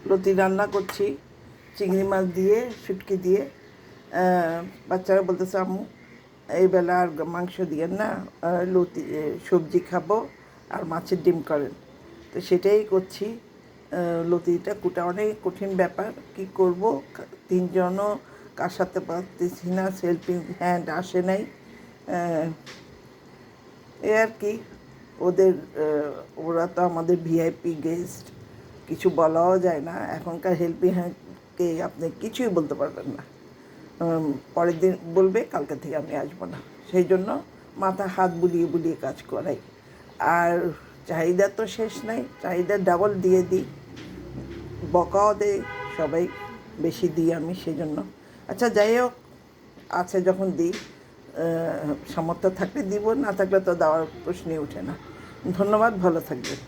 লতি রান্না করছি চিংড়ি মাছ দিয়ে শুটকি দিয়ে। বাচ্চারা বলতেছে আম্মু এই বেলা আর মাংস দিয়েন না, লতি সবজি খাবো আর মাছের ডিম করেন। তো সেটাই করছি। লতিটা কুটা অনেক কঠিন ব্যাপার, কি করব, তিনজনও কার সাথে পারতেছি না, হেল্পিং হ্যান্ড আসে নাই। এ আর কি, ওদের ওরা তো আমাদের ভিআইপি গেস্ট, কিছু বলাও যায় না। এখনকার হেল্পিং হ্যান্ডকে আপনি কিছুই বলতে পারবেন না। পরের দিন বলবে কালকে থেকে আমি আসবো না, সেই জন্য মাথা হাত বুলিয়ে বুলিয়ে কাজ করাই। আর চাহিদা তো শেষ নাই, চাহিদা ডাবল দিয়ে দিই, বকাও দেয় সবাই, বেশি দিই আমি সেই জন্য। আচ্ছা যাই হোক, আছে যখন দিই, সামর্থ্য থাকলে দিব, না থাকলে তো দেওয়ার প্রশ্নই ওঠে না। ধন্যবাদ, ভালো থাকবেন।